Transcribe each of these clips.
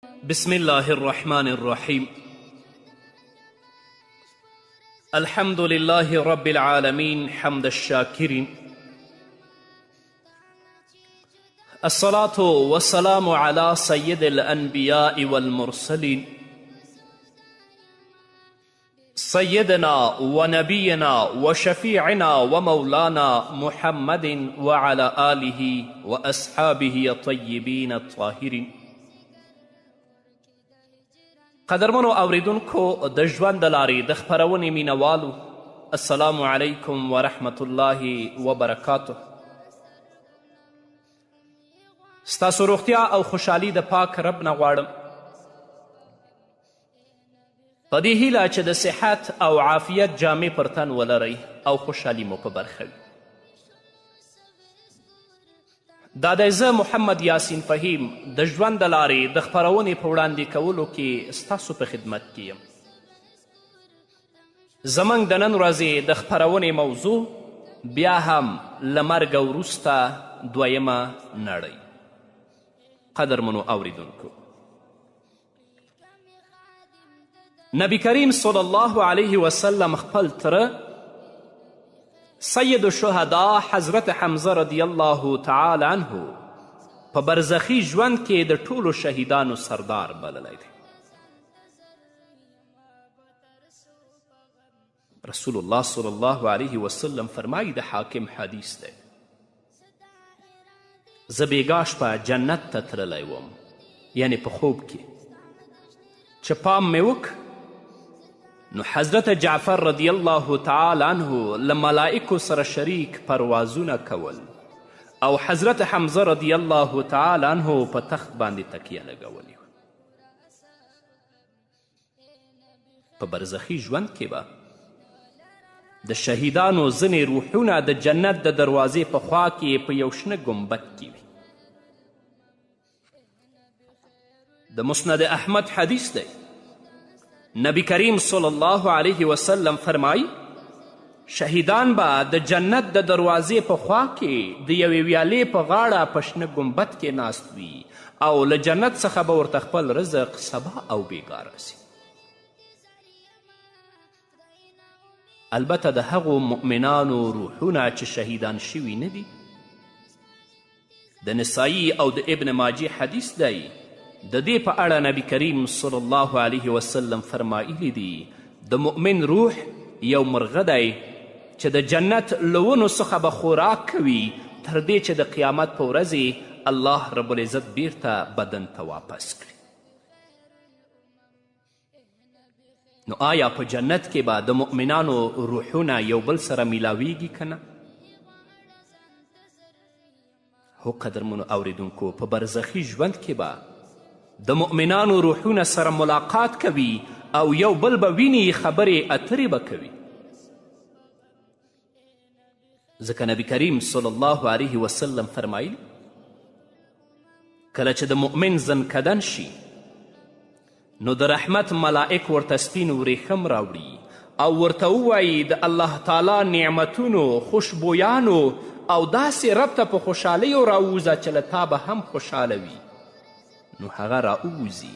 بسم الله الرحمن الرحيم. الحمد لله رب العالمين حمد الشاكرين، الصلاة والسلام على سيد الأنبياء والمرسلين سيدنا ونبينا وشفيعنا ومولانا محمد وعلى آله وأصحابه الطيبين الطاهرين. قدرمنو اوریدونکو د ژوند د لارې د خپرونې مینوالو، السلام علیکم ورحمت الله وبرکاته. ستاسو روغتیا او خوشحالي د پاک رب نه غواړم، په دې هیله چې د صحت او عافیت جامې پر تن ولرئ او خوشحالي مو په برخه وي. دا دی زه محمد یاسین فهیم د ژوند د لارې د خپرونې په وړاندې کولو کې ستاسو په خدمت کې یم. زموږ د نن ورځې د خپرونې موضوع بیا هم له مرګه وروسته دویمه نړۍ. قدرمنو اوریدونکو، نبی کریم صلی الله علیه وسلم خپل تره سید الشهدا حضرت حمزه رضی الله تعالی عنه په برزخی ژوند کې د ټولو شهیدانو سردار بللی دی. رسول الله صلی الله علیه وسلم فرمایي، د حاکم حدیث دی، زه بیګا شپه جنت ته تللی وم، یعنی په خوب کې چې پام مې وک نو حضرت جعفر رضی الله تعالی عنه له ملائکو سره شریک پروازونه کول او حضرت حمزه رضی الله تعالی عنه په تخت باندې تکیه لګولی وه. په برزخي ژوند کې به د شهیدانو ځینې روحونه د جنت د دروازې په خوا کې په یو شنه ګنبد کې وي. د مسند احمد حدیث دی، نبی کریم صلی الله علیه وسلم فرمایی، شهیدان به د جنت د دروازې په خوا کې د یوې ویالې په غاړه په شنه ګنبد کې ناست وي او له جنت څخه به ورته خپل رزق سبا او بیګا راسي. البته د هغو مؤمنانو روحونه چې شهیدان شوي نه دي، د نسایی او د ابن ماجه حدیث دی، د دې په اړه نبی کریم صلی الله علیه وسلم فرمایلی دی، د مؤمن روح یو مرغه دی چې د جنت له ونو څخه به خوراک کوي تر دې چې د قیامت په ورځې الله رب العزت بیرته بدن ته واپس کړي. نو آیا په جنت کې به د مؤمنانو روحونه یو بل سره میلاویږي که نه؟ هو قدرمنو اوریدونکو، په برزخي ژوند کې به د مؤمنانو روحونه سره ملاقات کوي او یو بل به ویني، خبرې اترې به کوي. ځکه نبی کریم صلی الله علیه وسلم فرمایل، کله چې د مؤمن زنکدن شي نو د رحمت ملائک ورته سپین وریښم راوړي او ورته ووایي د الله تعالی نعمتونو، خوشبویانو او داسې رب ته په خوشحالیو راووځه چې له تا به هم خوشحاله وي. نو هغه راووځي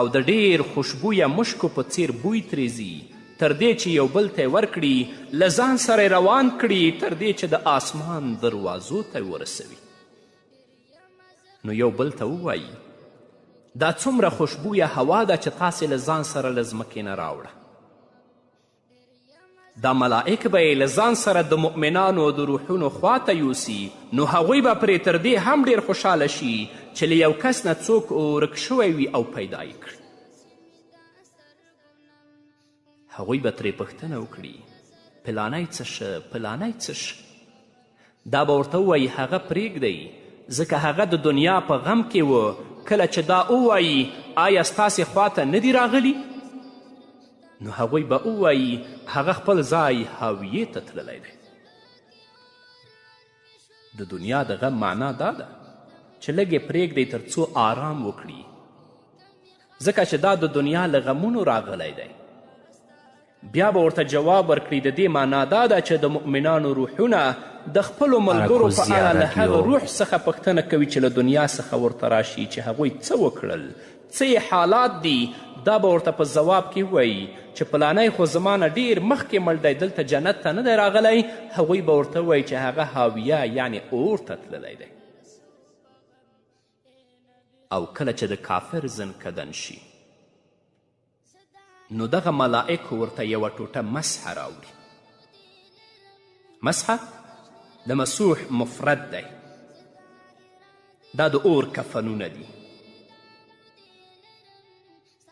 او د ډیر خوشبویه مشکو په څیر بوی ترې تر دې چې یو بل ته ورکړي، له ځان سره روان کړي تر دې چې د آسمان دروازو ته ورسوي. نو یو بل ته ووایي، دا څومره خوشبویه هوا ده چې تاسې له ځان سره له ځمکې نه راوړه. دا ملائک به یې له ځان سره د مؤمنانو د روحونو خواته یوسي، نو هغوی به پرې تر دې هم ډیر خوشحاله شي چې له یو کس نه څوک ورک شوی وي او پیدا یې کړي. هغوی به ترې پوښتنه وکړي، پلانی څه شه، پلانی څه شه؟ دا به ورته ووایي هغه پرېږدئ، ځکه هغه د دنیا په غم کې و. کله چې دا ووایي آیا ستاسې خواته نه دي راغلي؟ نو هغوی به ووایي هغه خپل ځای هاویې ته تللی دی. د دنیا د غم معنا دا ده چې لږ یې پرېږدئ تر څو آرام وکړي، ځکه چې دا د دنیا له غمونو راغلی دی. بیا به ورته جواب ورکړي، د دې معنا دا ده چې د مؤمنانو روحونه د خپلو ملګرو په اړه له هغه روح څخه پوښتنه کوي چې له دنیا څخه ورته راشي چې هغوی څه وکړل، څه یې حالات دي. دا به ورته په ځواب کې وایي چې پلانی خو زما نه ډیر مخکې مړ دی، دلته جنت ته نه دی راغلی. هغوی به ورته وایي چې هغه هاویه یعنې اور ته تللی دی. او کله چې د کافر زن کدن شي نو دغه ملائکو ورته یوه ټوټه مسحه راوړي. مسحه د مسوح مفرد دی، دا د اور کفنونه دي.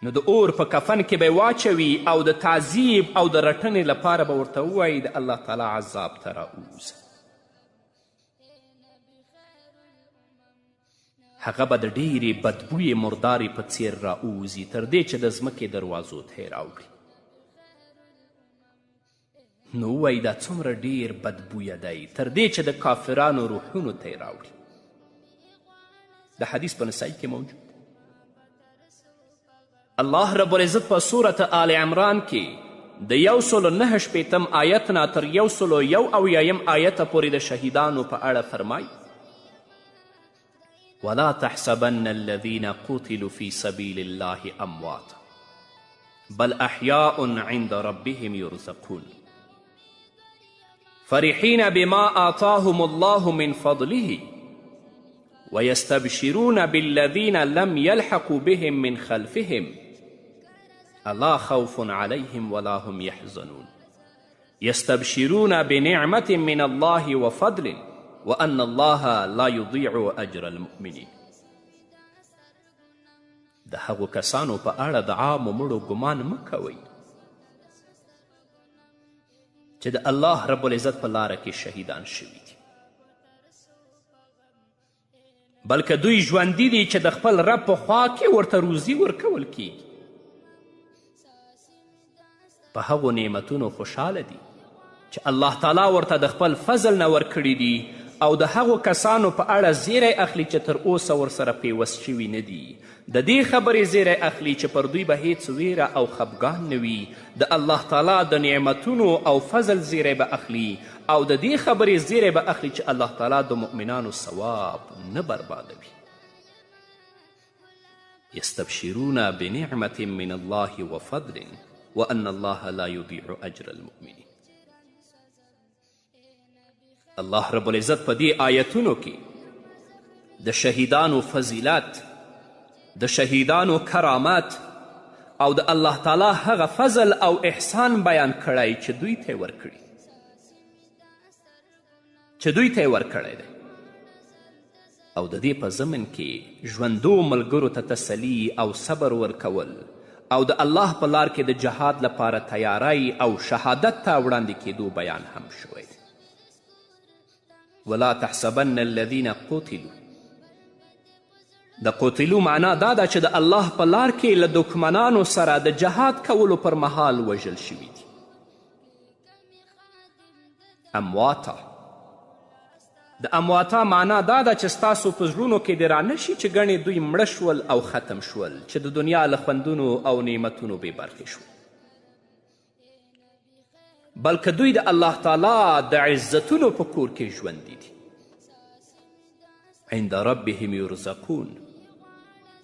نو د اور په کفن کې به واچوي او د تعذیب او د رټنې لپاره به ورته ووایي د الله تعالی عذاب ته راووځه. هغه به د ډیرې بدبویې مردارې په څیر راووځي تر دې چې د ځمکې دروازو ته یې راوړي. نو ووایي دا څومره ډیر بدبویه دی، تر دې چې د کافرانو روحونو ته یې راوړي. د حدیث په نسائی کې موجود. الله رب العزت په صورت آل عمران کې د 109 آیت نه تر 101 آیت پورې د شهیدانو په اړه فرمایي: ولا تحسبن الذين قتلوا في سبيل الله امواتا بل احياء عند ربهم يرزقون فرحين بما آتاهم الله من فضله ويستبشرون بالذين لم يلحقوا بهم من خلفهم ألا خوف عليهم ولا هم يحزنون يستبشرون بنعمة من الله وفضل وأن الله لا يضيع أجر المؤمنين. د هغو کسانو په اړه د عامو مړو ګمان مه کوئ چې د الله رب العزت په لاره کې شهیدان شوي دي، بلکې دوی ژوندي دي چې د خپل رب په خوا کې ورته روزي ورکول کیږي. په هغو نعمتونو خوشحاله دي چې الله تعالی ورته د خپل فضل نه ورکړي دي، او د هغو کسانو په اړه زیری اخلي چې تر اوسه ورسره پیوست شوي نه دي. د دې خبرې زیری اخلي چې پر دوی به هیڅ ویره او خفګان نه وي. د الله تعالی د نعمتونو او فضل زیری به اخلي، او د دې خبرې زیری به اخلي چې الله تعالی د مؤمنانو ثواب نه بربادوي. یستبشرون بنعمة من الله وفضل وأن الله لا يضيع أجر المؤمنين. الله رب العزت په دې آیتونو کې د شهیدانو فضیلت، د شهیدانو کرامات او د الله تعالی هغه فضل او احسان بیان کړی چې دوی ته یې ورکړي دی. او د دې په ضمن کې ژوندو ملګرو ته تسلي او صبر ورکول او د الله په لار کې د جهاد لپاره تیاری او شهادت ته وړاندې کېدو بیان هم شوی دی. ولا تحسبن الذين قتلوا، د قتلو معنا دا ده چې د الله په لار کې له دښمنانو سره د جهاد کولو پر مهال وژل شوي دي. امواتا، د امواتا معنا دا ده چې ستاسو په زړونو کې دې رانشي چې ګڼې دوی مړه شول او ختم شول، چې د دنیا له خوندونو او نعمتونو بې برخې شول، بلکې دوی د الله تعالی د عزتونو په کور کې ژوندي دي. عند ربهم یرزقون،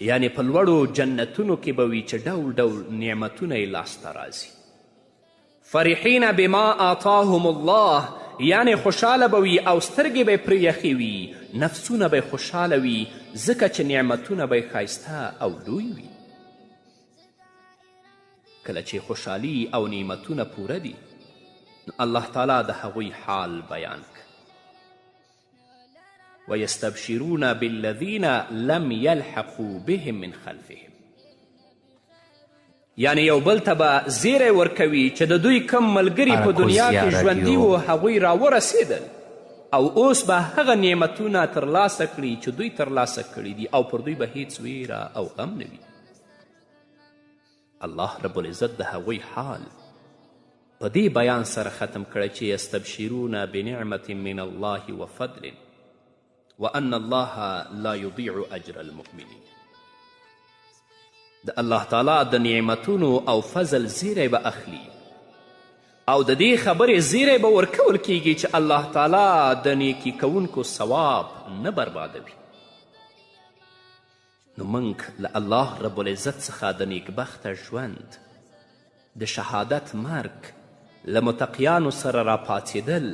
یعنی په لوړو جنتونو کې به وي چې ډول ډول نعمتونه یې لاسته راځي. فرحین بما آتاهم الله، یعنی خوشحاله به وي او سترګې به یې پرې یخې وي، نفسونه به یې خوشحاله وي ځکه چې نعمتونه به یې ښایسته او لوی وي. کله چې خوشحالي او نعمتونه پوره دي نو الله تعالی د هغوی حال بیان که. ویستبشرون بالذین لم یلحقوا بهم من خلفهم، یعنی یو بل ته به زیری ورکوي چې د دوی کم ملګري په دنیا کې ژوندي وو هغوی راورسېدل او اوس به هغه نعمتونه ترلاسه کړي چې دوی ترلاسه کړي دي، او پر دوی به هیڅ ویره او غم نه وي. الله رب العزت د هغوی حال په دې بیان سره ختم کړی چې یستبشرون بنعمة من الله وفضل وان الله لا یضیع اجر المؤمنین. د الله تعالی د نعمتونو او فضل زیری به اخلي، او د دې خبرې زیری به ورکول کیږي چې الله تعالی د نیکي کوونکو ثواب نه بربادوي. نو موږ له الله رب العزت څخه د نیکبخته ژوند، د شهادت مرګ، له متقیانو سره راپاڅېدل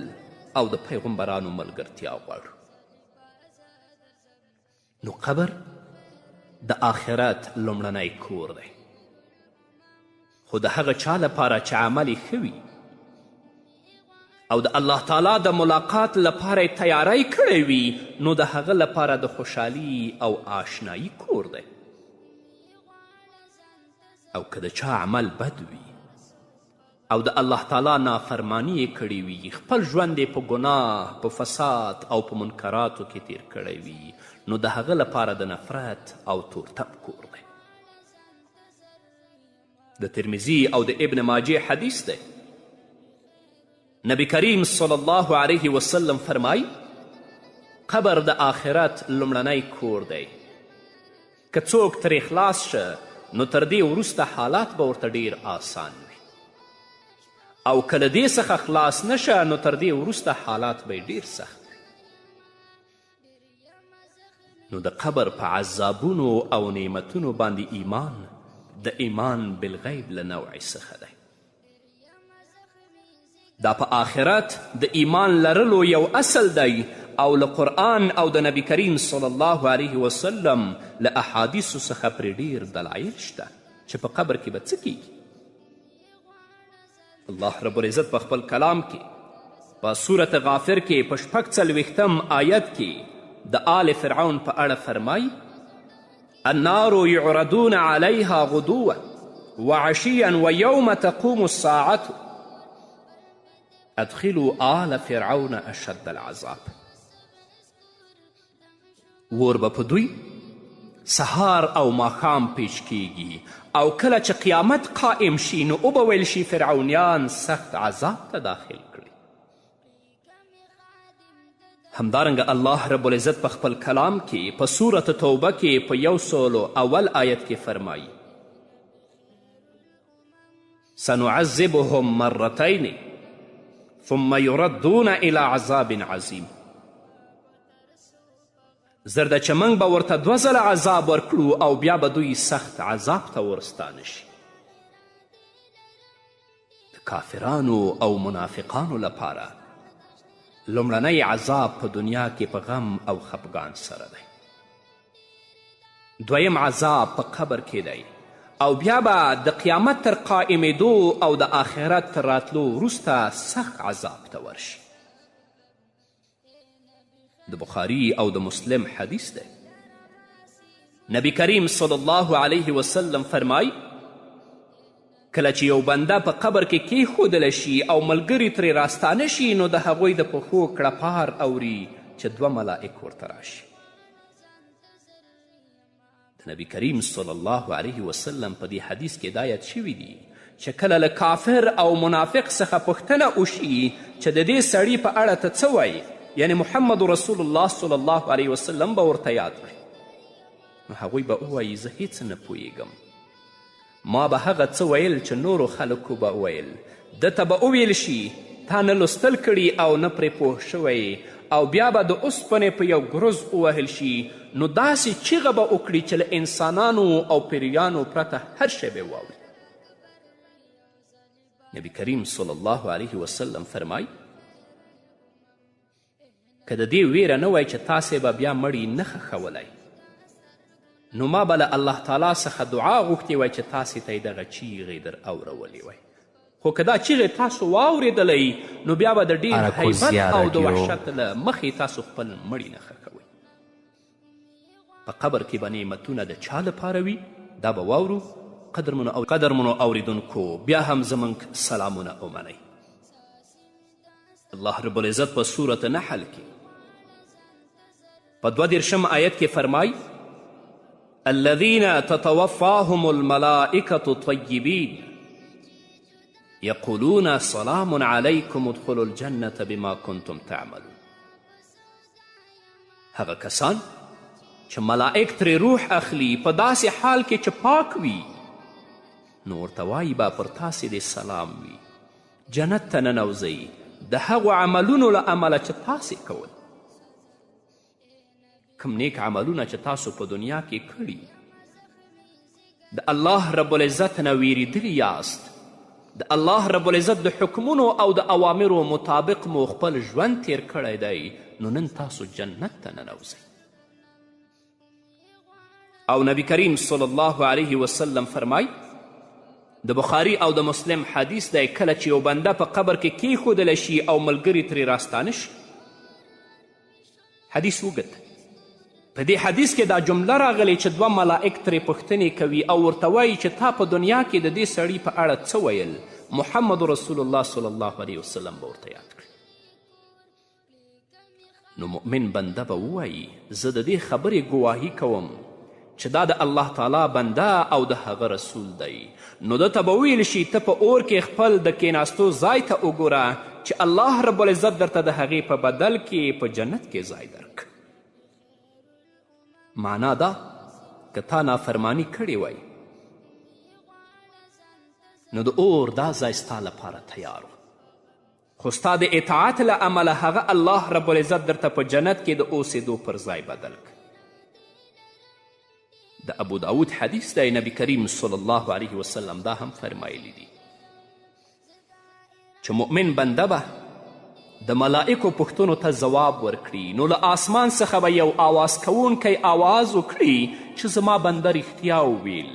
او د پیغمبرانو ملګرتیا غواړو. نو قبر د آخرت لومړنی کور دی، خو د هغه چا لپاره چې عمل یې ښه وي او د الله تعالی د ملاقات لپاره یې تیاری کړی وي، نو د هغه لپاره د خوشحالي او آشنایی کور دی. او که د چا عمل بد وي او د الله تعالی نافرمانی یې کړې وي، خپل ژوند یې په ګناه، په فساد او په منکراتو کې تیر کړی وي، نو د هغه لپاره د نفرت او تورتب کور دی. د ترمذي او د ابن ماجه حدیث دی. نبی کریم صلی الله علیه وسلم فرمای قبر د آخرت لومړنی کور دی. که څوک ترې خلاص شه نو تر دې وروسته حالات به ورته ډیر آسان وي، او که له دې څخه خلاص نشه نو تر دې وروسته حالات به ډیر سخت وي. نو د قبر په عذابونو او نعمتونو باندې ایمان د ایمان بالغیب له نوع څخه دی. دا په آخرت د ایمان لرلو یو اصل دی، او له قرآن او د نبی کریم صلی الله علیه وسلم له احادیثو څخه پرې ډیر دلایل شته چې په قبر کې به څه کیږي. الله رب العزت په خپل کلام کې په صورت غافر کې په 46 آیت کې د آل فرعون په اړه فرمایي النار یعرضون علیها غدوا وعشیا ویوم تقوم الساعة ادخلوا آل فرعون اشد العذاب. اور به په دوی سهار او ماښام پیش کیږي، او کله چې قیامت قائم شي نو او به ویل شي فرعونیان سخت عذاب ته داخل کړي. همدارنګه الله رب العزت په خپل کلام کې په سورت توبه کې په 101 آیت کې فرمایي سنعذبهم مرتين ثم يردون الى عذاب عظیم. زر ده چې موږ به ورته 2 ځله عذاب ورکړو او بیا به دوی سخت عذاب ته ورستانه شي. د کافرانو او منافقانو لپاره لومړنی عذاب په دنیا کې په غم او خفګان سره دی. دویم عذاب په قبر کې دی، او بیا به د قیامت تر قائمېدو او د آخرت تر راتلو وروسته سخت عذاب ته ورشي. د بخاري او د مسلم حدیث دی. نبی کریم صلی الله علیه وسلم فرمای کله چې یو بنده په قبر کې کیښودلی شي او ملګري ترې راستانه شي نو د هغوی د پښو کړپار اوري چې 2 ملائک ورته راشي. د نبی کریم صلی الله علیه وسلم په دې حدیث کې دا یاد شوي دي چې کله له کافر او منافق څخه پوښتنه وشي چې د دې سړي په اړه ته څه وایي، یعنی محمد رسول الله صلی الله علیه وسلم به ورته یاد کړي، نو هغوی به ووایي زه هیڅ نه پوهیږم، ما به هغه څه ویل چې نورو خلکو به ویل. دته به وویل شي تا نه لوستل کړي او نه پرې پوه شوی، او بیا به د اوسپنې په یو ګروز ووهل شي، نو داسې چیغه به وکړي چې له انسانانو او پیریانو پرته هر شی به واوري. نبی کریم صلی الله علیه وسلم فرمای که د دې ویره نه وای چې تاسې به بیا مړی نه ښخولی نو ما به له الله تعالی څخه دعا غوښتې وای چې تاسې ته یې دغه چیغې در اورولې وای، خو که دا چیغې تاسو واورېدلی نو بیا به د ډېر هیبت او د وحشت له مخې تاسو خپل مړي نه ښخوئ. په قبر کې به نعمتونه د چا لپاره وي دا به واورو. قدرمنو اوریدونکو بیا هم زموږ سلامونه ومنئ. الله رب العزت په صورت نحل کې په 22 آیت کې فرمای الذین تتوفاهم الملائکة طیبین یقولون سلام علیکم ادخلوا الجنة بما کنتم تعملون. هغه کسان چې ملائک ترې روح اخلي په داسې حال کې چې پاک وي نو ورته وایي به پر تاسې دې سلام وي، جنت ته ننوځئ د هغو عملونو له امله چې تاسې کول. کم نیک عملونه چې تاسو په دنیا کې کړي، د الله رب العزت نه ویریدلي یاست، د الله رب العزت د حکمونو او د اوامرو مطابق مو خپل ژوند تیر کړی دی، نو نن تاسو جنت ته ننوځئ. او نبی کریم صلی الله علیه وسلم فرمای، د بخاری او د مسلم حدیث دی، کله چې یو بنده په قبر کې کیښودلی شي او ملګري ترې راستانه شي. حدیث اوږد دی. په دې حدیث کې دا جمله راغلی چې دوه ملائک ترې پوښتنې کوي او ورته وایي چې تا په دنیا کې د دې سړي په اړه څه ویل؟ محمد رسول الله صلی الله علیه وسلم به ورته یاد کړي. نو مؤمن بنده به ووایي زه د دې خبرې ګواهي کوم چې دا د الله تعالی بنده او د هغه رسول دی. نو دته به ویل شي ته په اور کې خپل د کیناستو ځای ته وګوره چې الله رب العزت درته د هغې په بدل کې په جنت کې ځای درک. معنا دا که تا نافرمانی کړې وای نو د اور دا ځای ستا لپاره تیار و، خو ستا د اطاعت له امله هغه الله رب العزت درته په جنت کې د اوسېدو پر ځای بدل کړ. د ابو داود حدیث دی، نبی کریم صلی الله علیه وسلم دا هم فرمایلی دي چې مؤمن بنده به د ملائکو پوښتنو ته ځواب ورکړي، نو له آسمان څخه به یو آواز کوونکی آواز وکړي چې زما بنده رښتیا وویل.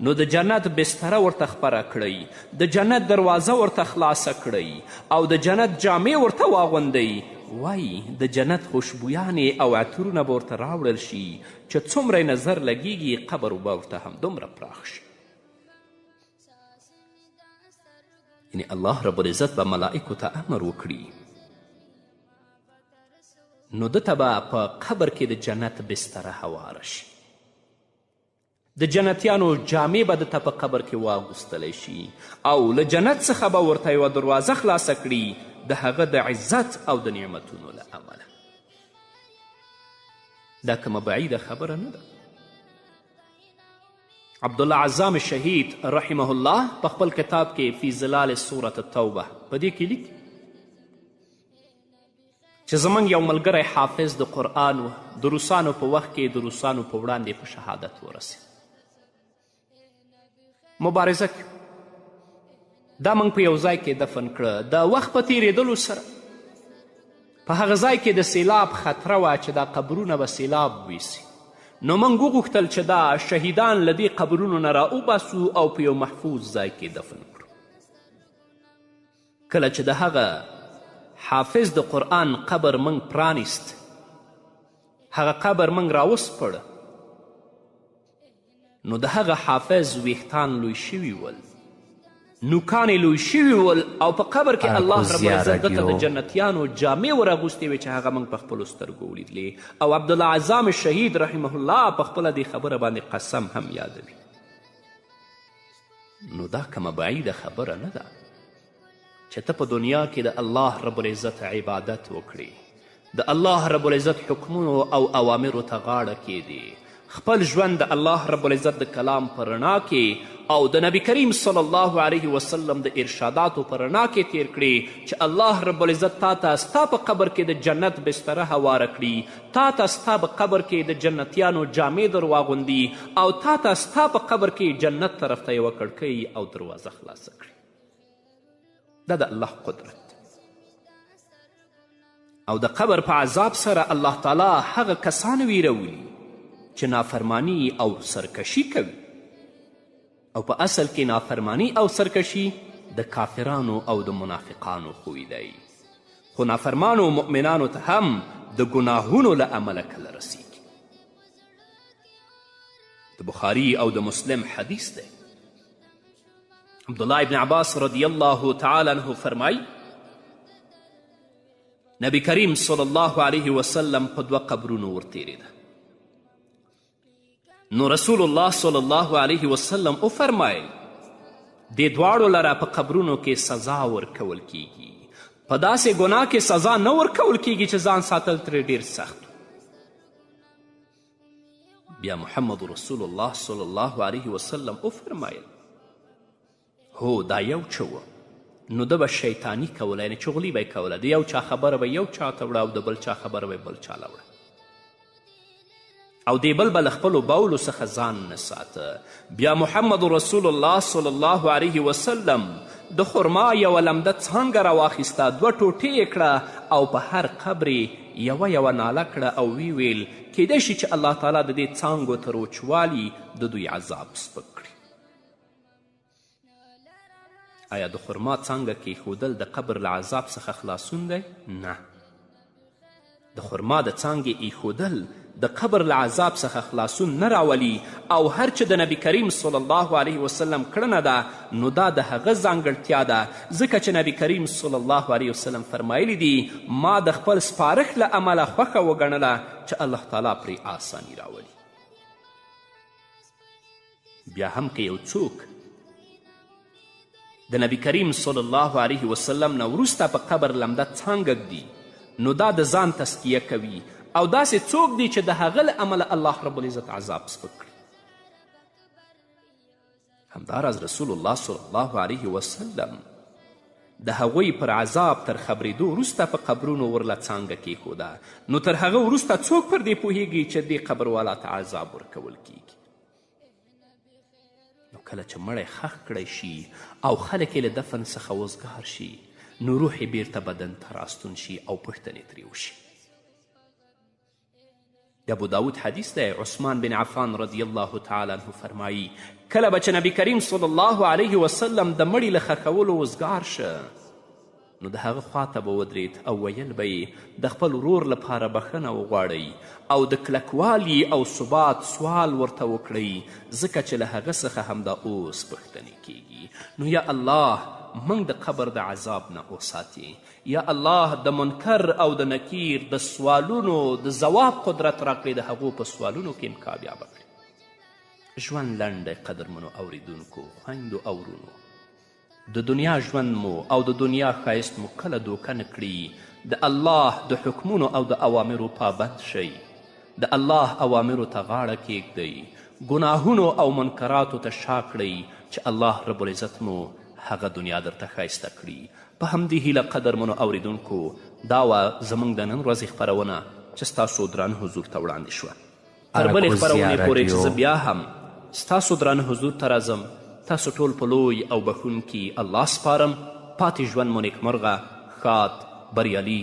نو د جنت بستره ورته خپره کړئ، د جنت دروازه ورته خلاصه کړئ او د جنت جامې ورته واغوندئ. وایي د جنت خوشبویانې او عطرونه به ورته راوړل شي چې څومره نظر لګیږي قبر به ورته همدومره پراخ شي. یعنی الله رب العزت به ملائکو ته امر وکړي، نو دته به په قبر کې د جنت بستره هواره شي. د جنتیانو جامې به دته په قبر کې واغوستلی شي او له جنت څخه به ورته یوه دروازه خلاصه کړي د هغه د عزت او د نعمتونو له امله. دا کومه بعیده خبره نه ده. عبدالله عزام شهید رحمه الله په خپل کتاب کې فی ظلال سورة التوبه په دې کې لیکي چې زموږ یو ملګری حافظ د قرآن و، د روسانو په وخت کې د روسانو په وړاندې په شهادت ورسېد. مبارزه کې دا موږ په یو ځای کې دفن کړه. د وخت په تیریدلو سره په هغه ځای کې د سیلاب خطره وه چې دا قبرونه به سیلاب ویسي. نو موږ وغوښتل چې دا شهیدان له دې قبرونو نه راوباسو او په یو محفوظ ځای کې دفن کړو. کله چې د هغه حافظ د قرآن قبر منگ پرانیست، هغه قبر منگ راوسپړ، نو د هغه حافظ ویښتان لوی شوي ول، نوکانې لوی شوي ول او په قبر کې الله رب العزت دته د جنتیانو جامې وراغوستې وې چې هغه موږ په خپلو سترګو ولیدلې. او عبدالله عزام شهید رحمه الله په خپله دې خبره باندې قسم هم یادوي. نو دا کومه بعیده خبره نه ده چې ته په دنیا کې د الله رب العزت عبادت وکړي، د الله رب العزت حکمونو او اوامرو ته غاړه کیدي، خپل ژوند د الله رب العزت د کلام په رڼا کې او د نبی کریم صلی الله علیه وسلم د ارشاداتو په رڼا کې تیر کړي چې الله رب العزت تا ته ستا په قبر کې د جنت بستره هواره کړي، تا ته ستا په قبر کې د جنتیانو جامې در واغوندي او تا ته ستا په قبر کې جنت طرف ته یوه کړکۍ او دروازه خلاصه کړي. دا د الله قدرت او د قبر په عذاب سره الله تعالی هغه کسان ویرولي چې نافرمانی او سرکشي کوي، او په اصل کې نافرمانی او سرکشي د کافرانو او د منافقانو خوی دی، خو نافرمانو مؤمنانو ته هم د ګناهونو له امله کله رسیږي. د بخاري او د مسلم حدیث دی. عبدالله ابن عباس رضی الله تعالی عنه فرمای نبی کریم صلی الله علیه وسلم په دوه قبرونو ورتیریده. نو رسول الله صلی الله علیه وسلم وفرمایل دې دواړو لره په قبرونو کې سزا ورکول کیږي، په داسې ګناه کې سزا نه ورکول کیږي چې ځان ساتل ترې ډیر سخت. بیا محمد رسول الله صلی الله علیه وسلم وفرمایل هو دا یو څه و نو ده به شیطاني کوله، یعنې چغلي به یې کوله. د یو چا خبره به یو چا ته وړه او د بل چا خبره به بل چا له وړه، او دی بل به له خپلو بولو څخه ځان نه ساته. بیا محمد رسول الله صلی الله علیه وسلم د خرما یوه لمده څانګه راواخیسته، 2 ټوټې یې کړه او په هر قبر یوه ناله کړه او ویل کیدای شي چې الله تعالی د دې څانګو تر وچوالي د دوی عذاب سپک کړي. آیا د خرما څانګه کیښودل د قبر له عذاب څخه خلاصون دی؟ نه. د خرما د څانګې ایښودل د قبر له عذاب څخه خلاصون نه راولي، او هر چې د نبی کریم صلی الله علیه وسلم کړنه ده نو دا د هغه ځانګړتیا ده، ځکه چې نبی کریم صلی الله علیه وسلم فرمایلی دي ما د خپل سپارښت له امله خوښه وګڼله چې الله تعالی پرې آسانی راولي. بیا هم که یو څوک د نبی کریم صلی الله علیه وسلم نه وروسته په قبر لمده څانګه ږدي نو دا د ځان تسکیه کوي، او داسې څوک دی چې د هغه له امله الله رب العزت عذاب سپک کړي. همداراز رسول الله صلی الله علیه وسلم د هغوی پر عذاب تر خبرېدو وروسته په قبرونو ورله څانګه کیښوده، نو تر هغه وروسته څوک پر دې پوهیږي چې دې قبر والا ته عذاب ورکول کیږي. نو کله چې مړی ښخ کړی شي او خلک یې له دفن څخه وزګار شي نو روح یې بیرته بدن ته راستون شي او پوښتنې ترې وشي. د ابو داود حدیث دی، عثمان بن عفان رضی الله تعالی عنه فرمایی کله به چې نبی کریم صلی الله علیه وسلم د مړي له ښخولو وزګار شه نو د هغه خواته به ودرید او ویل به یې د خپل ورور لپاره بخښنه وغواړئ او د کلکوالي او ثبات سوال ورته وکړئ، ځکه چې له هغه څخه همدا اوس پوښتنې کیږي. نو یا الله موږ د قبر د عذاب نه وساتي، یا الله د منکر او د نکیر د سوالونو د ځواب قدرت راکړي، د هغو په سوالونو کې کامیابه کړي. ژوند لنډ دی قدرمنو اوریدونکو، خویندو او ورونو، د دنیا ژوند مو او د دنیا ښایست مو کله دوکه نه کړي. د الله د حکمونو او د اوامرو پابند شئ، د الله اوامرو ته غاړه کیږدئ، ګناهونو او منکراتو ته شا کړئ چې الله رب العزت مو هغه دنیا درته ښایسته کړي. په همدې هیله قدرمنو اوریدونکو دا وه زموږ د نن ورځې خپرونه چې ستاسو درانه حضور ته وړاندې شوه. تر بلې خپرونې پورې چې زه بیا هم ستاسو درانه حضور ته راځم، تاسو ټول په لوی او بخښونکي الله سپارم. پاتې ژوند مو نیکمرغه، ښاد، بریالي